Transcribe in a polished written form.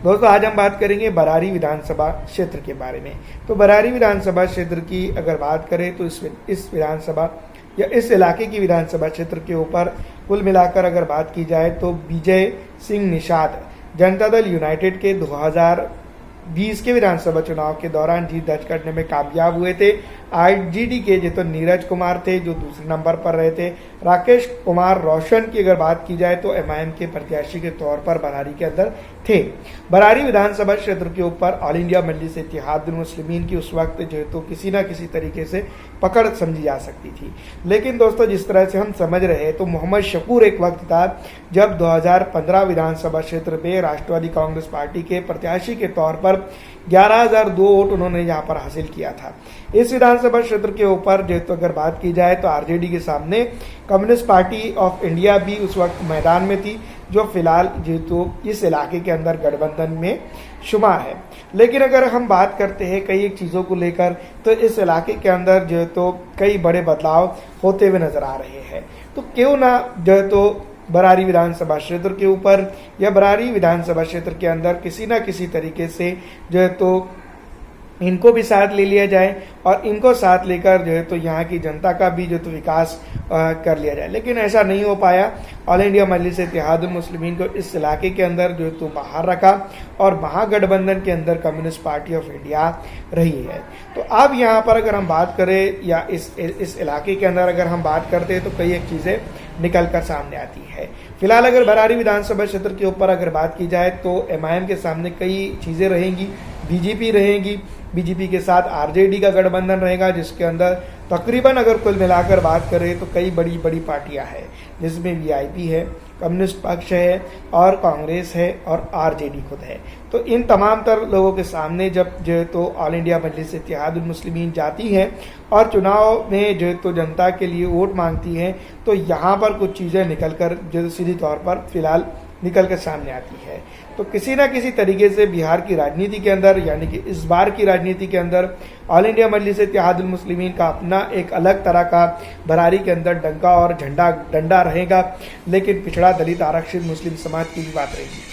दोस्तों आज हम बात करेंगे बरारी विधानसभा क्षेत्र के बारे में। तो बरारी विधानसभा क्षेत्र की अगर बात करें तो इस विधानसभा या इस इलाके की विधानसभा क्षेत्र के ऊपर कुल मिलाकर अगर बात की जाए तो विजय सिंह निषाद जनता दल यूनाइटेड के 2020 के विधानसभा चुनाव के दौरान जीत दर्ज करने में कामयाब हुए थे। आरजेडी के जो नीरज कुमार थे जो दूसरे नंबर पर रहे थे। राकेश कुमार रोशन की अगर बात की जाए तो एमआईएम के प्रत्याशी के तौर पर बरारी के अंदर थे। बरारी विधानसभा क्षेत्र के ऊपर ऑल इंडिया मजलिस इत्तेहादुल मुस्लिमीन की उस वक्त जो तो किसी न किसी तरीके से पकड़ समझी जा सकती थी। लेकिन दोस्तों जिस तरह से हम समझ रहे हैं तो मोहम्मद शकूर एक वक्त था जब 2015 विधानसभा क्षेत्र में राष्ट्रवादी कांग्रेस पार्टी के प्रत्याशी के तौर पर 11,002 वोट उन्होंने यहाँ पर हासिल किया था। इस विधानसभा क्षेत्र के ऊपर जो तो अगर बात की जाए तो आरजेडी के सामने कम्युनिस्ट पार्टी ऑफ इंडिया भी उस वक्त मैदान में थी, जो फिलहाल जो तो इस इलाके के अंदर गठबंधन में शुमार है। लेकिन अगर हम बात करते हैं कई एक चीज़ों को लेकर तो इस इलाके के अंदर जो तो कई बड़े बदलाव होते हुए नजर आ रहे हैं। तो क्यों ना जो तो बरारी विधानसभा क्षेत्र के ऊपर या बरारी विधानसभा क्षेत्र के अंदर किसी न किसी तरीके से जो है तो इनको भी साथ ले लिया जाए और इनको साथ लेकर जो है तो यहाँ की जनता का भी जो तो विकास कर लिया जाए। लेकिन ऐसा नहीं हो पाया। ऑल इंडिया मजलिस इत्तेहादुल मुस्लिमीन को इस इलाके के अंदर जो तो बाहर रखा और महागठबंधन के अंदर कम्युनिस्ट पार्टी ऑफ इंडिया रही है। तो अब यहाँ पर अगर हम बात करें या इस इलाके के अंदर अगर हम बात करते हैं तो कई एक चीज़ें निकल कर सामने आती है। फिलहाल अगर बरारी विधानसभा क्षेत्र के ऊपर अगर बात की जाए तो एमआईएम के सामने कई चीज़ें रहेंगी। बीजेपी रहेगी, बीजेपी के साथ आरजेडी का गठबंधन रहेगा जिसके अंदर तकरीबन अगर कुल मिलाकर बात करें तो कई बड़ी बड़ी पार्टियां हैं, जिसमें वीआईपी है, कम्युनिस्ट पक्ष है और कांग्रेस है और आरजेडी खुद है। तो इन तमाम तर लोगों के सामने जब जो तो ऑल इंडिया मजलिस इत्तेहादुल मुस्लिमीन जाती है और चुनाव में जो तो जनता के लिए वोट मांगती है तो यहाँ पर कुछ चीज़ें निकल कर जो सीधी तौर पर फिलहाल निकल कर सामने आती है। तो किसी न किसी तरीके से बिहार की राजनीति के अंदर यानी कि इस बार की राजनीति के अंदर ऑल इंडिया मजलिस इत्तेहादुल मुस्लिमीन का अपना एक अलग तरह का बरारी के अंदर डंका और डंडा रहेगा। लेकिन पिछड़ा दलित आरक्षित मुस्लिम समाज की भी बात रहेगी।